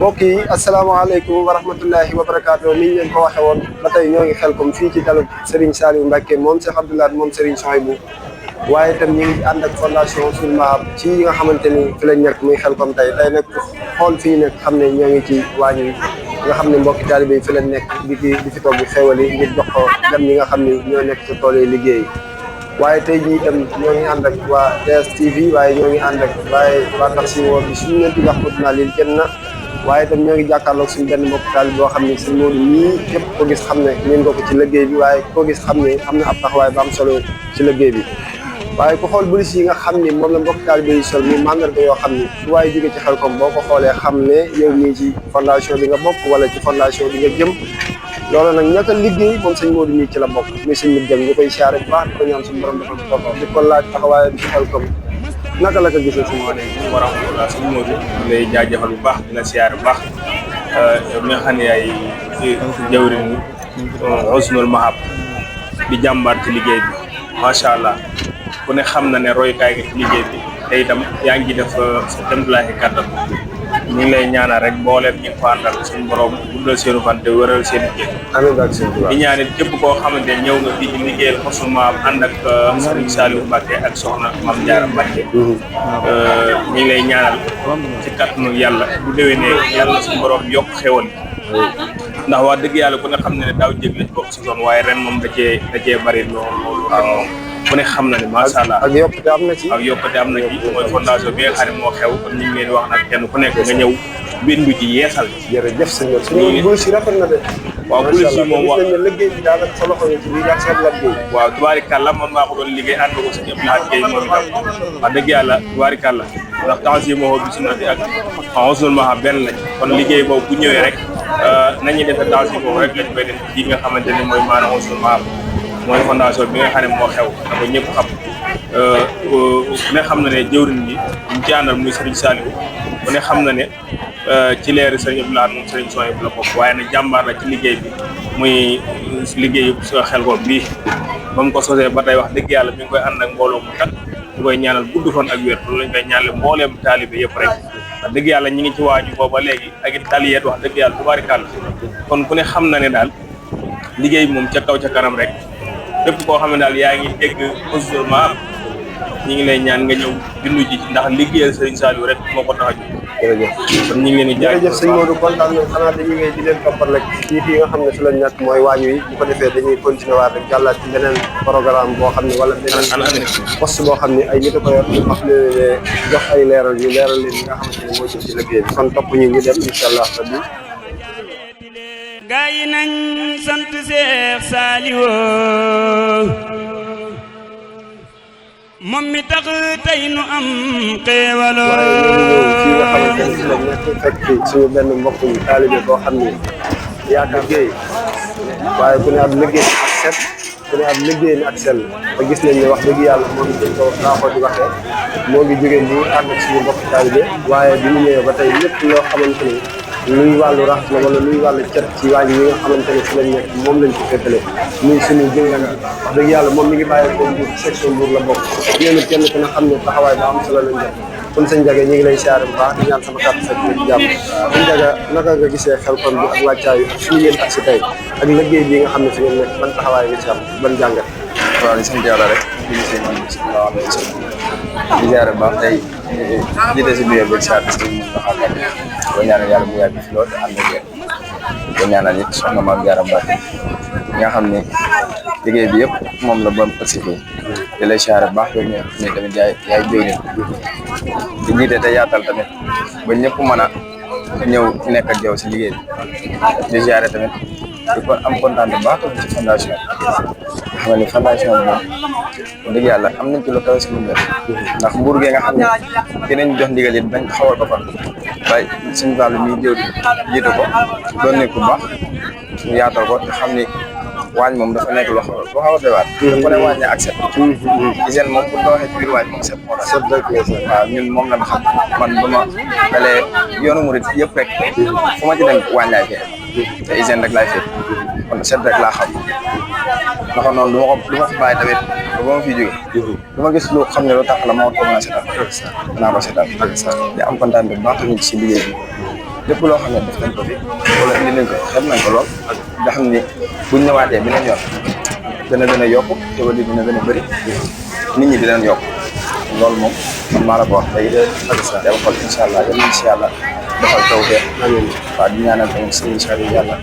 mbokk yi asalaamaaleykum wa rahmatullahi wa barakaatu ni ñu leen ko waxee woon ba tey ñoo ngi Xelcom fii ci dalu Serigne Saliou Mbacké moom Cheikh Abdou Lahad moom Serigne Souhaïbou waaye itam ñu ngi ànd ak fondation Sul Mahab ci yi nga xamante ni fi lañ nekk muy Xelcom tey nag xool fii nag xam ne ñoo ngi ci waañ wi nga xam ne mbokki taalibe yi fi lañ nekk di fi togg xéwal yi ngir jox ko gan ñi nga xam ne ñoo nekk ci tool yi liggéey waaye tey jii itam ñoo ngi ànd ak waa DSTV waaye ñoo ngi ànd ak waa taxi woo bi suñu leen di wax naa leen kenn na waaye itam ñoo ngi jàkkaarloog suñu benn mbokk taal boo xam ne suñu Modou ñii képp ko gis xam ne ñeen nga ko ci liggéey bi waaye ko gis xam ne am na ab taxawaay ba am solo ci liggéey bi waaye ku xool bulis yi nga xam ne moom la mbokk taal bi sol muy mandarga yoo xam ne su waaye jóge ci Xelcom boo ko xoolee xam ne yow mii ci fondation bi nga bokk wala ci fondation bi nga jëm loolu nag ñaka liggéey moom sëñ Modou mii ci la bokk muy sëñ Modou Dieng ñu koy siyaare bu baax di ko ñaan suñu borom dafa ko di ko laaj taxawaay bi ci Xelcom naka la ko gisee suñu waaleykum wa rahmatulah sëñ Modou lay jaajëfal bu baax dina siyaare bu baax yow mi nga xam ne yaay jawriñ Sul Mahab di jàmbaar ci liggéey bi macha allah ku ne xam na ne royukaay nga ci liggéey bi te itam yaa ngi def sa temtulaahi kàttan ñu ngi lay ñaanal rek mbooleem ñu ko àndal suñu borom guddal seenu fan te wëral seen liggéey. amiin ak seen tubaab di ñaanal képp koo xamante ne ñëw nga fii di liggéeyal Sul Mahab ànd ak Serigne Saliou Mbacké ak soxna Mame Diarra Mbacké. ñu ngi lay ñaanal ci kàttanu yàlla bu déwénee yàlla suñu borom yokk xéwal ndax wax dëgg yàlla ku ne xam ne daaw jég lañ ko si zone waaye ren moom da cee bari loolu ren moom ku ne xam na ne macha allah ak yokkute am na ci mooy fondation bi nga xam ne moo xew kon ñu ngi leen wax nag kenn ku nekk nga ñëw bindu ci yeesal jërëjëf sëñ bi suñu bul si rafet na de waaw bul si moom wax nañ ne liggéey bi daal ak sa loxo ci biir ak seen liggéey waaw tubaarikàlla man maa ko doon liggéey ànd ko si ñëpp laaj kay moom itam wax dëgg yàlla tubaarikàlla ndax temps yi moo bi sunnati ak Sul Mahab benn lañ kon liggéey boobu bu ñëwee rek nañuy defee temps yi boobu rek lañ koy def ci nga xamante ne mooy maanaam Sul Mahab mooy fondation bi nga xam ne moo xew na ko ñëpp xam ku ne xam na ne jëwriñ bi ñu ci àndal muy Serigne Saliou ku ne xam na ne ci leeri Serigne Abdou Lahad moom Serigne Souhaïbou la bokk waaye nag jàmbaar la ci liggéey bi muy liggéeyu Xelcom bii ba mu ko sosee ba tey wax dëgg yàlla mi ngi koy ànd ak mbooloo mu takk ñu koy ñaanal gudd fan ak wér loolu lañ koy ñaanal mbooleem taalibe yëpp rek wax dëgg yàlla ñi ngi ci waaju booba léegi ak it taliyeet wax dëgg yàlla tubaarikàlla kon ku ne xam na ne daal liggéey moom ca kaw ca kanam rek képp koo xam ne daal yaa ngi dégg Sul Mahab ñi ngi lay ñaan nga ñëw bindu ji ndax liggéeyal Serigne Saliou rek moo ko tax a jóg. jërëjëf kon ñu ngi leen di jërëjëf sëñ Modou kontaan nañ xanaa dañuy wéy di leen toppal rek fii nga xam ne fi lañ nekk mooy waañ wi bu ko defee dañuy continuer waat rek jàllaat ci beneen programme boo xam ne wala beneen poste boo xam ne ay nit a ko yor ñu wax leen jox ay leeral leen yi nga xamante ne moo jëm ci liggéey bi kon topp ñu dem incha allah rabbi gaa yi nañ sant Cheikh Saliou moom mi tax tey nu am xéewaloo fii nga xamante ne si la nekk fekk suñu benn mbokk taalibe boo xam ne yaakaar liggéey waaye ku ne ab liggéey ak set ku ne ab liggéey ak sell te gis nañ ne wax dëgg yàlla moom dañ ko baaxoo di waxee moo ngi jógee nii ànd ak suñu mbokk taalibe waaye bi ñu ñëwee ba tey lépp loo xamante ni luy wàllu rax la wala luy wàllu cet ci waañ yi nga xamante ne fi lañ nekk moom lañ ko féetale muy suñu jëngan bi wax dëgg yàlla moom mi ngi bàyyi ko Mbour section Mbour la bokk ñoonu kenn ku ne xam ne taxawaay ba am solo lañ def kon sëñ Ndiaga ñu ngi lay siyaare bu baax di ñaan sama kàddu fekk ci jàmm sëñ Ndiaga naka nga gisee Xelcom bi ak wàccaayu ak fi ngeen ak si tey ak liggéey bi nga xam ne fi ngeen nekk ban taxawaay nga ci am ban jàngat waaw di sant yàlla rek di gisee man sallallahu alayhi wa sallam di ziare baax tey jiite si biir bi saa bis bi ko ñaanal yàlla mu yàgg fi lool te ànd ak yéen ko ñaanal it soxna Mame Diarra Mbacké nga xam ne liggéey bi yëpp moom la ba mu ëgsi fii di lay ziare baax yow ne tamit yaay jëwriñ di jiite te yaatal tamit ba ñëpp mën a ñëw nekk ak yow si liggéey bi di ziare tamit di ko am kontaan bu baax ci fondation bi xam ne fondation bi moom dëgg yàlla am nañ ci lu kawe si lu mu def ndax Mbour gi nga xam ne dinañ jox ndigal it bañ xawal ko fa waaye suñu wàllu mi jëw jiite ko doon nekk bu baax ñu yaatal ko te xam ni waañ moom dafa nekk loo xaw a doy waar ku ne waañ ne ak set hygiène moom bu ñu waxee ci biir waañ moom set moo tax waaw ñun moom lañ xam man bu ma xalee yoonu murit yëpp rek fu ma ci dem waañ laay fee te hygiène rek laay fee kon set rek laa xam naka noonu du ma fi bàyyi tamit ba ma fi jógee du ma gis lu xam ne lu tax la ma war ko mën a setal danaa ko setal di am kontaan bu baax tamit si liggéey bi lépp loo xam ne def nañ ko fi wala indi nañ ko def nañ ko lool nga xam ni buñ ñëwaatee beneen yoon dana gën a yokk te wala dina gën a bëri nit ñi dinañ yokk loolu moom man maa la ko wax tey ak sa del xol incha allah yal nañ si yàlla defal taw fee waaw di ñaanal tamit sëñ incha allah yàlla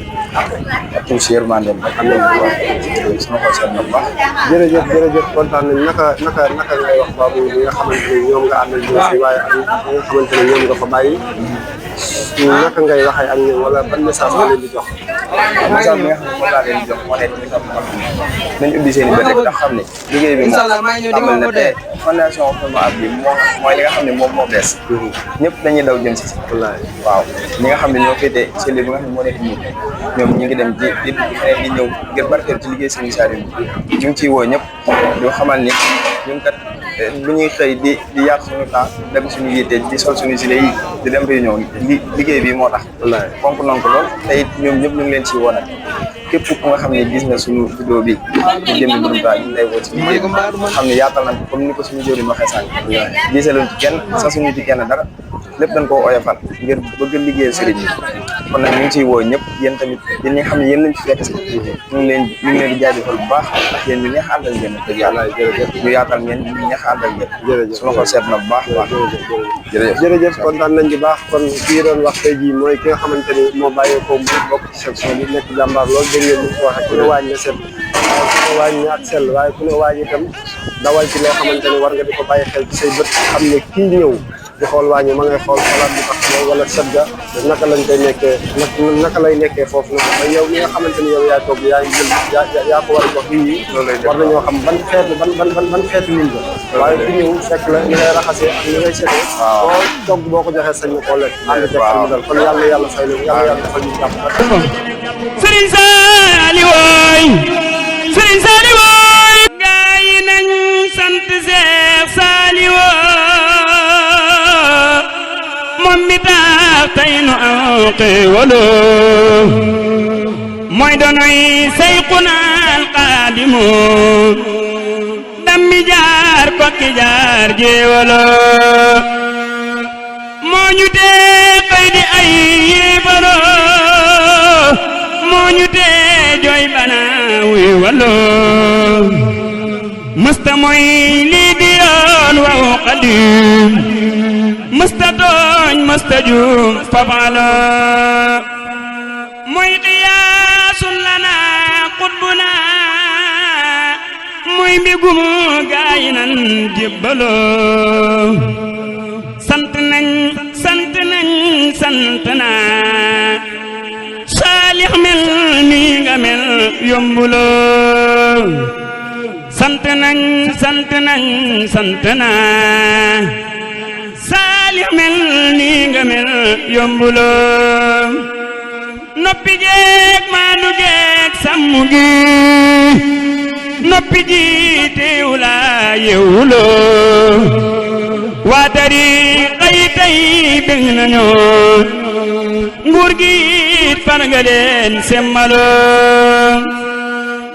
ak tuuti si yërmandeem ak am nañu wax sama xol seet na bu baax. jërëjëf kontaan nañ naka ngay wax baabu bi nga xamante ne ñoom nga àndal ñoom si waaye ak ñi nga xamante ne ñoom nga fa bàyyi naka ngay waxee ak ñoom wala ban message nga leen di jox. waaw message bi nga xam ne moom laa leen di jox moo nekk li nga xam ne nañ ubbi seen i bët rek ndax xam ne liggéey bi moom amal na te fondation Ousmane bi mooy li nga xam ne moom moo bees ñëpp dañuy daw jëm si waaw ñi nga xam ne ñoo féetee cellule bi nga xam ne moo nekk nii ñoom ñi ngi dem di feneen di ñëw ngir barkeel ci liggéey Serigne Saliou ñu ngi ciy woo ñëpp di xamal ni ñun kat bu ñuy xëy di yàq suñu temps dagg suñu yitte di sol suñu gilet yi di dem réunion liggéey bi moo tax fonk nañ ko lool te it ñoom ñëpp ñu ngi leen ciy woo nag képp ku nga xam ne gis na suñu vidéo bi ñu jëm bi borom taa ñu lay woo ci liggéey bi xam ne yaatal nañ ko comme ni ko suñu jëriñ waxee sànq gisaluñ ci kenn sa suñu ci kenn dara lépp dañ koo oyofal ngir bëgg liggéeyal sëriñ bi kon nag ñu ngi ciy woo ñëpp yéen tamit yéen ñi nga xam ne yéen lañ fi fekk si ñu ngi leen di jaajëfal bu baax ndax yéen ñu neex àndal ngeen dëgg yàlla ñu yaatal ngeen ñu neex àndal ngeen suñu xol seet na bu baax baax jërëjëf kontaan nañ ci baax kon kii doon wax tey jii mooy ki nga xamante ni moo bàyyeekoo mu bokk ci section bi nekk jàmbaar loolu dégg ngeen ni ko waxee ku ne waañ na set ku ne waañ na ak sell waaye ku ne waañ itam dawal ci loo xamante ni war nga di ko bàyyi xel ci say bët xam ne kii ñëw di xool waañu ma ngay xool xalaat bi tax wala set ga naka lañ koy nekkee naka lay nekkee foofu nag mais yow mi nga xamante ni yow yaa toog yaa ngi jël yaa ko war a jox nit ñi war nañoo xam ban xeetu nit la waaye ku ñëw fekk la ni ngay raxasee ak ni ngay setee boo togg boo ko joxee sañ na koo lekk ànd ca xam dal kon yàlla fay leen yàlla defal ñu jàpp Serigne Saliou Serigne Saliou gaa yi nañ sant Cheikh Saliou moom mi tax tey nu am xéewalo mooy donoy Seyxuna Xaadimu dammi jaar kokki jaar jéewalo moo ñu tee xëy di ay yéebalo moo ñu tee jooy bana wuy walo mësta mooy lii di yoon waw Xaadim mësta tooñ mësta juum fafalo mooy xiyaasun lana xutbuna mooy mbigum gaayi nan jébbalo sant nañ Saalix mel ni nga mel yombulo sant nañ Saalix mel ni nga mel yombulo noppi geek maanu geek sàmmu gi noppi ji teewula yewulo waa tariixa yi tey bëgg nañu nguur gi it far nga leen semmalo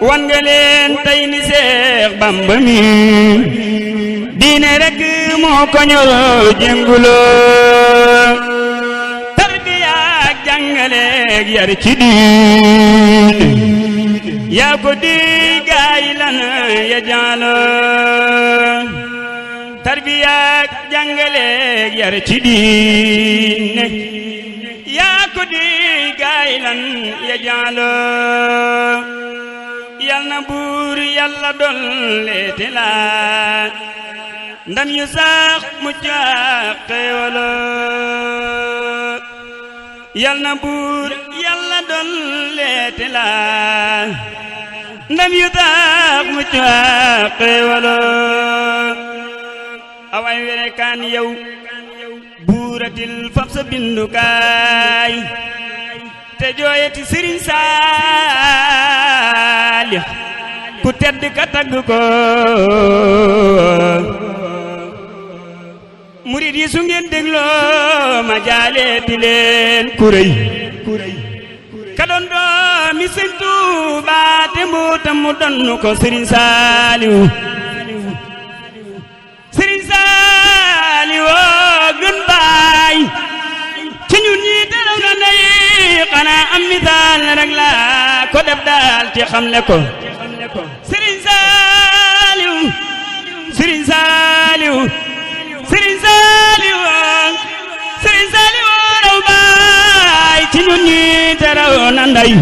wan nga leen tey ni Seex Bamba mi diine rek moo ko ñor jëngulo tarbiya ak jàngaleeg yar ci diine yaa ko di gaay lan ya jaalo tarbiya ak jàngaleeg yar ci diine yaa ko di gaay lan ya jaalo yal na buur yàlla dolleete la ndam yu sax mucc ak xéewalo yal na buur yàlla dolleete la ndam yu sax mucc ak xéewalo away were kaan yow buuratil fab sa bindukaay te jooyeti Sëriñ Saalix ku tedd ka tagg ko murid yi su ngeen dégloo ma jaaleeti leen kuréy ka doon doomi Sëñ Tuubaa te mbootam mu donnu ko Sëriñ Saaliw Sëriñ Saaliw gën baay ci ñun ñi teraw na ndey xanaa am misaal rek la ko def daal ci xamle ko Serigne Saliou Serigne Saliou Serigne Saliou Serigne Saliou raw baay ci ñun ñi teraw na ndey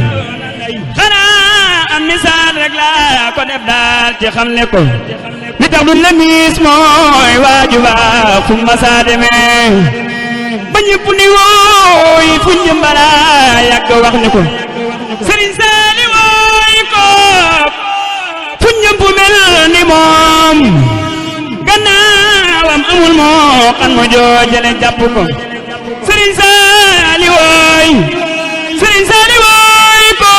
xanaa am misaal rek la ko def daal ci xamle ko li tax du la mis mooy waaju baax fu ma saa demee ba ñëpp ni wooy fu njëmbala yàgg wax ne ko Serigne Saliou wooy ko fu ñëpp mel ni moom gannaawam amul moo kan mo joojale jàpp ko Serigne Saliou wooy Serigne Saliou wooy ko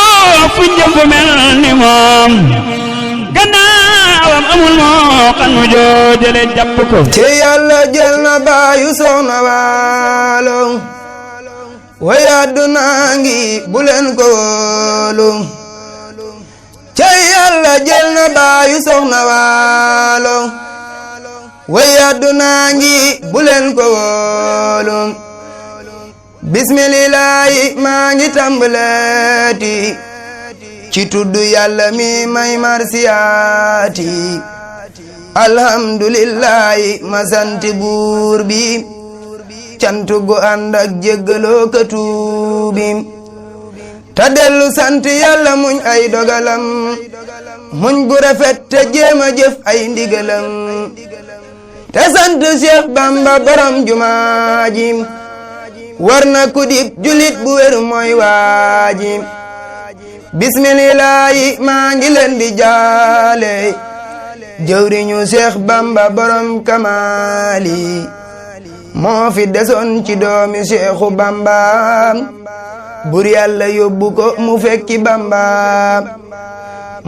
fu ñëpp mel ni moom gannaawam amul moo kan mo joojale jàpp ko ci Yàlla jël na baayu Soxna Waalo way àdduna ngi bu leen ko wóolu ci Yàlla jël na baayu Soxna Waalo way àdduna ngi bu leen ko wóolu bismillaahi maa ngi tàmbaleeti ci tudd Yàlla mi may marsiyaati alhamdulillahi ma sant buur bi cant gu ànd ak jéggaloo ka tuubi ta dellu sant Yàlla muñ ay dogalam muñ gu rafet te jéema jëf ay ndigalam te sant Cheikh Bamba borom jumaaji war na ku dib julit bu wér mooy waaji bismillahi maa ngi leen di jaale jëwriñu Cheikh Bamba borom kamaali moo fi desoon ci doomi Cheikhu Bamba bur Yàlla yóbbu ko mu fekki Bamba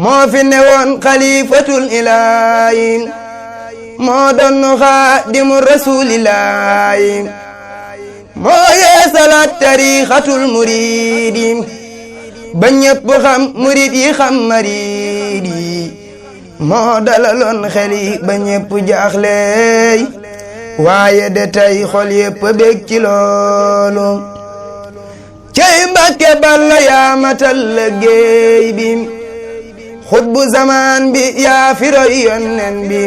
moo fi newoon xalifatul ilaahi moo doon xaadimu rasuulillaahi moo yeesalaat tariixatul muriidi ba ñépp xam murid yi xam mariid yi moo dalaloon xel yi ba ñépp jaaxleey waaye de tey xol yépp bég ci loolu cey Mbàkke Balla yaa matal liggéey bi xutbu zamaan bi yaa fi roy yonnen bi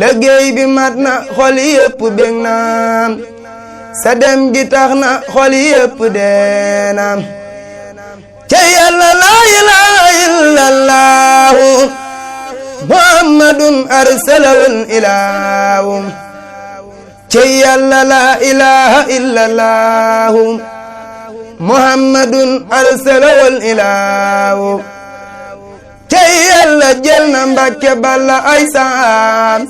liggéey bi mat na xol yépp bég na sa dem gi tax na xol yépp deena cey Yàlla laa ilaaha illallahu muhammadun arsalahul ilaahu cey Yàlla laa ilaaha illallahu muhammadun arsalahul ilaahu cey Yàlla jël na Mbàkke Balla ay saam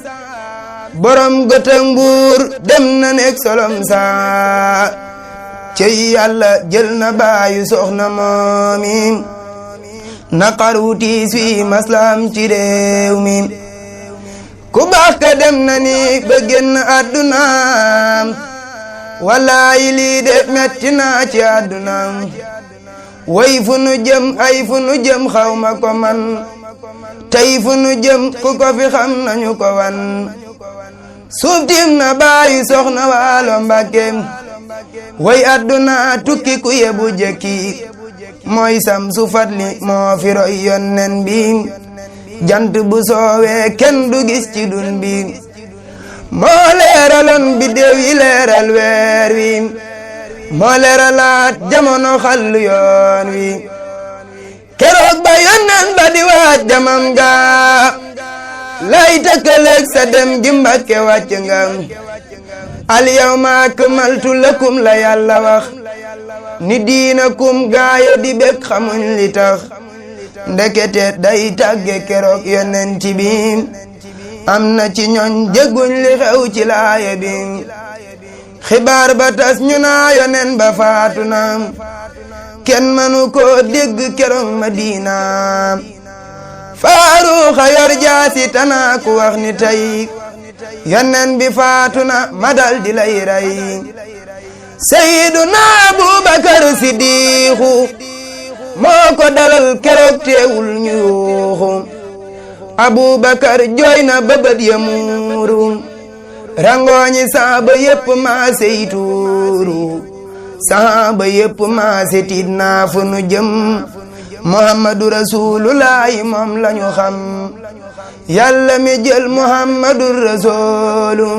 borom gëtëng buur dem na nekk solom saa cey Yàlla jël na baayu Soxna moomi naqar wu tiis wi maslam ci réew mi ku baax ka dem na ni ba génn àddunaam wallaayi lii de metti naa ci àddunaam way fu nu jëm ay fu nu jëm xawma ko man tey fu nu jëm ku ko fi xam nañu ko wan suuf tiim na baayu Soxna Waalo Mbàkke way àdduna tukki ku yebu jekki mooy sam su fatli moo fi roy yonnen bi jant bu soowee kenn du gis ci dun bi moo leeraloon biddew yi leeral weer wi moo leeralaat jamono xallu yoon wi keroog ba yonnen ba di waaj jamam ga lay tëkkaleeg sa dem gi Mbàkke wàcc nga al yawma akmaltu lakum la Yàlla wax ni diinakum gaaya di bég xamuñ li tax ndekete day tàgge keroog yonent bi am na ci ñooñ dégguñ li xew ci laaya bi xibaar ba tas ñu naa yonen ba faatu na kenn mënu ko dégg keroog Madina Faaruxa yor jaasi tanaa ku wax ni tey yonen bi faatu na ma dal di lay rey Seyduna Abubakar Sidiixu moo ko dalal keroog teewul ñu yuuxu Abubakar jooy na bëbët ya muuru rangooñi saaba yépp maa sey tuuru sahaba yépp maase tiit naa fu nu jëm muhammadu rasulullahi moom lañu xam yàlla mi jël muhammadu rasulu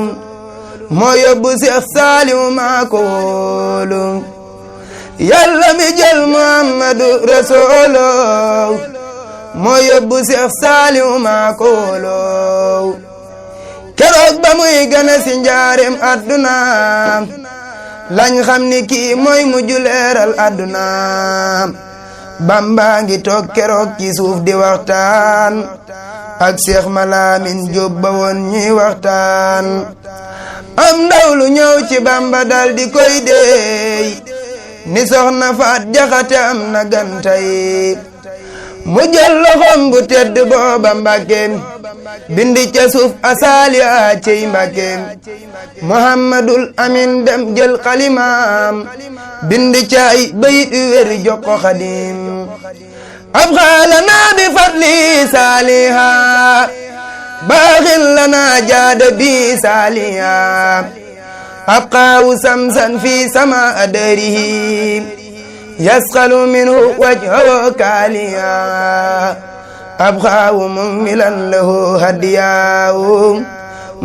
moo yóbbu Seex Saaliw maa ko wóolu yàlla mi jël muhammadu rasulu moo yóbbu Seex Saaliw maa ko wóolu keroog ba muy gane si njaareem adduna lañ xam ni kii mooy mujj leeral adduna Bamba ngi toog keroog ci suuf di waxtaan ak Seex Malaamin Jóob ba woon ñuy waxtaan am ndaw lu ñëw ci Bamba dal di koy deey ni soxna Faat Jaxate am na gantay mu jël loxom bu tedd booba Mbàkke bindi ca suuf asaaliya cey Mbàkke Muhammadul Amin dem jël xalimaam bindi ca ay bayit yu wér jox ko Xaadim ab xaalana bi fadli saaliha baaxin lana jaada bi saaliha ab qaawu samsan fi sama adarihi yasqalu minhu wajhahu kaaliya ab xaawu mummilan lahu hadiyahu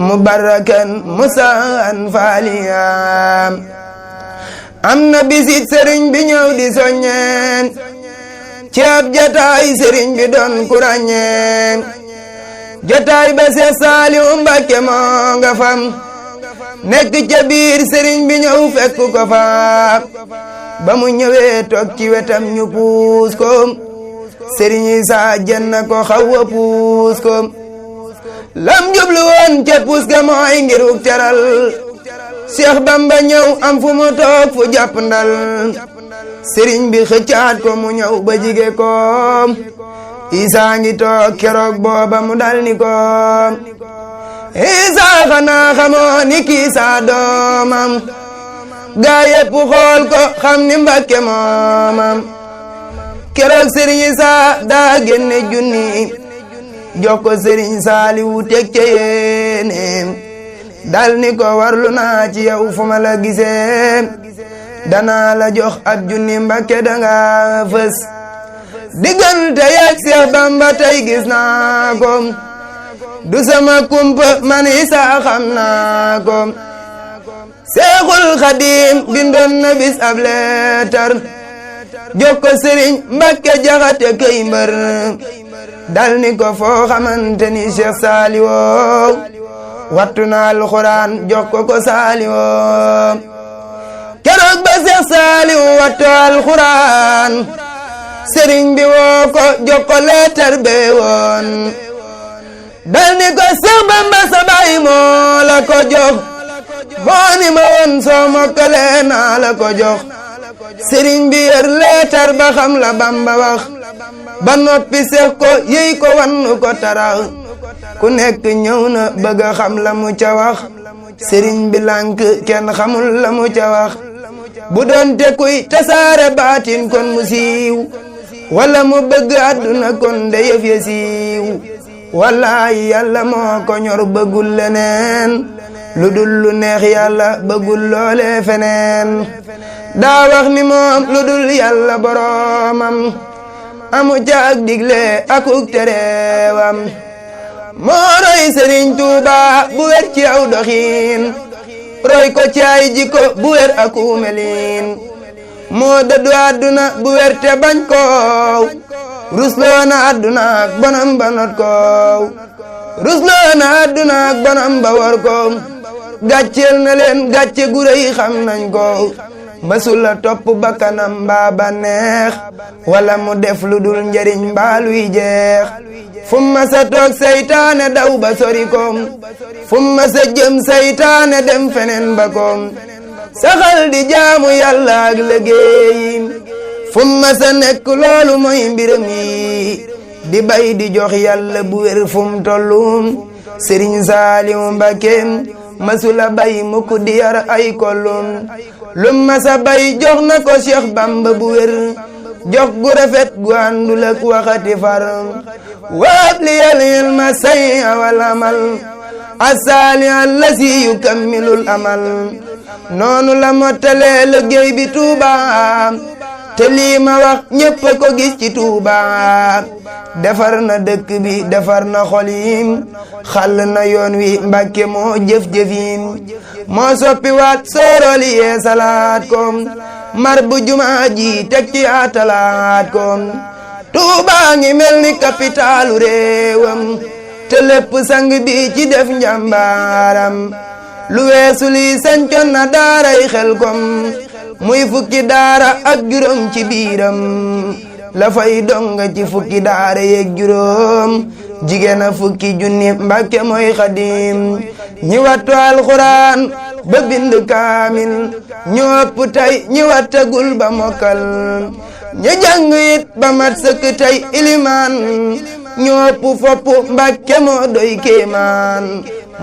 mubarakan musaan faaliya am na bisit sëriñ bi ñëw di soññeen ci ab jataay sëriñ bi doon ku ràññeen jataay ba Seex Saaliw Mbàkke moo nga fam nekk ca biir sëriñ bi ñëw fekk ko fa ba mu ñëwee toog ci wetam ñu puus ko sëriñ Isaa jenn ko xawa puus ko lam jublu woon ca puus ga mooy ngir uk teral Seex Bamba ñëw am fu mu toog fu jàpp ndal sëriñ bi xëccaat ko mu ñëw ba jige ko Isaa ngi toog keroog booba mu dal ni ko Isaa xanaa xamoo ni kii saa doomam gaa yépp xool ko xam ni Mbàkke moomam keroog sëriñ Isaa daa génne junni jox ko sëriñ Saaliw teg ca yéeneem dal ni ko warlu naa ci yow fu ma la gisee danaa la jox ab junni Mbàkke danga fës diggante yak Seex Bamba tey gis naa ko du sama kumpa man Isaa xam naa ko Seexul Xadiim bindoon na bis ab leetar jox ko sëriñ Mbàkke Jaxate kay mbër dal ni ko foo xamante ni Seex Saaliw wattu na alxuraan jox ko Saaliw keroog ba Seex Saaliw wattu alxuraan sëriñ bi woo ko jox ko leetar bee woon dal ni ko Seex Bamba sa baay moo la ko jox moo ni ma woon soo mokkale naa la ko jox sëriñ bi yer leetar ba xam la Bamba wax ba noppi seex ko yey ko wan ko tarax ku nekk ñëw na bëgg a xam la mu ca wax sëriñ bi lànk kenn xamul la mu ca wax bu doon te kuy tasaare baatin kon mu siiw wala mu bëgg àdduna kon de yëf ya siiw wallaahi yàlla moo ko ñor bëggul leneen lu dul lu neex yàlla bëggul loole feneen daa wax ni moom lu dul yàlla boroomam amu ca ak digle akuk tereewam moo roy Sëriñ Tuuba bu wér ci aw doxiin roy ko ci ay jikko bu wér aku melin moo dëddu àdduna bu wér te bañ koow rusloo na àdduna ak bonam ba not koow rusloo na àdduna ak bonam ba war koow gàcceel na leen gàcce gu rëy xam nañ ko masula topp bakkanam mbaa ba neex wala mu def lu dul njariñ mbaa luy jeex fu ma sa toog saytaane daw ba sori koom fu ma sa jëm saytaane dem feneen ba koom saxal di jaamu yàlla ak liggéey fu ma sa nekk loolu mooy mbiram yi di bay di jox yàlla bu wér fu mu tollu Sëriñ Saaliw Mbàkke masula bay mukk di yar ay kollum lu ma sa bay jox na ko Cheikh Bamba bu wér jox gu rafet gu àndul ak waxati far waab li yal ilma say wal amal asaali allasi yukammilul amal noonu la mottalee liggéey bi Touba te lii ma wax ñépp ko gis ci Touba defar na dëkk bi defar na xol yi xàll na yoon wi Mbàkke moo jëf-jëfim moo soppi waat sooroli yee salaat ko mar bu jumaa ji teg ci atalaat ko Touba ngi mel ni kapitaalu réewam te lépp sang bi ci def njàmbaaram lu weesu li sancoon na daaray Xelkom muy fukki daara ak juróom ci biiram la fay donga ci fukki daara yeeg juróom jigéen a fukki junni Mbàkke mooy Xadim ñi wattu alxuraan ba bind kaamil ñu ëpp tey ñi wattagul ba mokkal ñi jàng it ba mat sëkk tey ilimaan ñu ëpp fopp Mbàkke moo doy kéemaan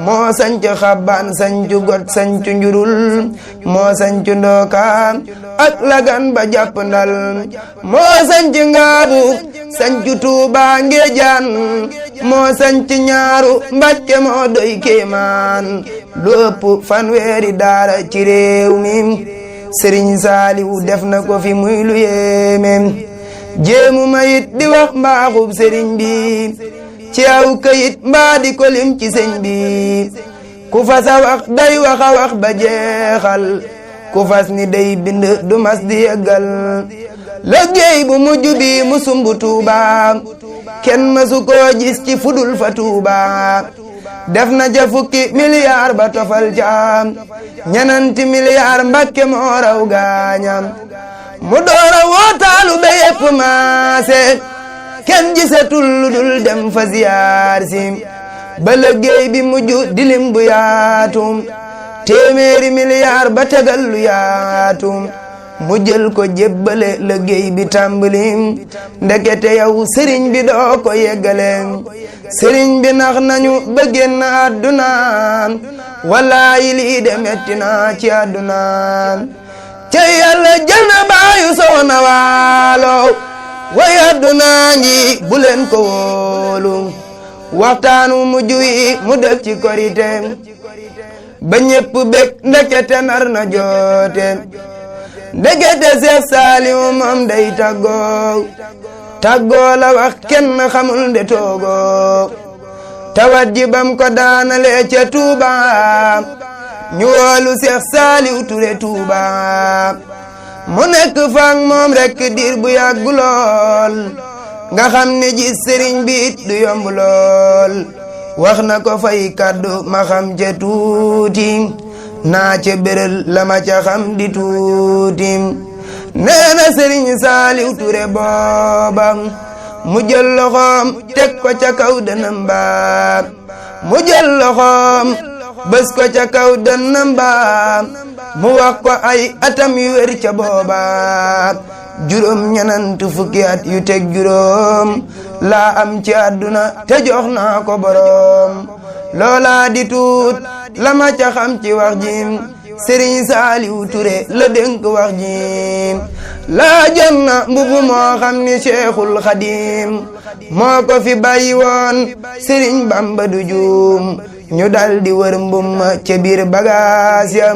moo sancu xabbaan sancu got sancu njurul moo sancu ndooka ak lagan ba jàpp ndal moo sancu ngaabu sancu Tuuba Ngéejaan moo sancu ñaaru Mbàkke moo doy kéemaan lu ëpp fanweeri daara ci réew mi Sëriñ Saaliw def na ko fi muy lu yéeme jéemu mayit di wax mbaaxub sëriñ bi ci aw këyit mbaa di ko lim ci sëñ bi ku fas a wax day wax a wax ba jeexal ku fas ni day bind du mas di yeggal liggéey bu mujj bi mu sumbu Tuuba kenn masu koo gis ci fudul fa Tuuba def na ja fukki milliard ba tofal ca ñenanti milliard Mbàkke moo raw gaañam mu doora wootaalu be yépp maase kenn gisatul lu dul dem fa ziyaar si ba liggéey bi mujj dilim bu yaatum téeméeri milliard ba tegal lu yaatum mu jël ko jébbale liggéey bi tàmbalim ndekete yow sëriñ bi doo ko yeggale sëriñ bi nax nañu ba génn àdduna wallaayi lii de metti na ci àdduna ca yàlla jël na baayu Soxna Waalo way àdduna ngi bu leen ko wóolu waxtaanu mujj wi mu def ci korite ba ñépp bég ndekete nar na joote ndekete Seex Saaliw moom day tàggoo la wax kenn xamul nde toogoo tawat ji bam ko daanale ca Tuuba ñu woolu Seex Saaliw Ture Tuuba mu nekk faak moom rekk diir bu yàgg lool nga xam ne ji sëriñ bi it du yomb lool wax na ko fay kàddu ma xam ca tuuti naa ca béral la ma ca xam di tuuti nee na sëriñ Saaliw Ture booba mu jël loxoom teg ko ca kaw dënam ba mu jël loxoom bës ko ca kaw dënam ba mu wax ko ay atam yu wér ca booba juróom ñenant fukki at yu teg juróom laa am ci àdduna te jox naa ko boroom loola di tuut la ma ca xam ci wax jim Sëriñ Saaliw Ture la dénk wax jim laa jon na mbubu moo xam ni Seexul Xadim moo ko fi bàyyi woon Sëriñ Bamba du juum ñu dal di wër mbum ca biir bagaas ya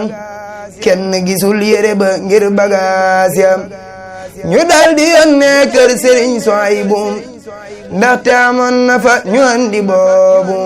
kenn gisul yére ba ngir bagaas ya ñu dal di yónnee kër Sëriñ Suwaybu ndaxte amoon na fa ñu andi boobu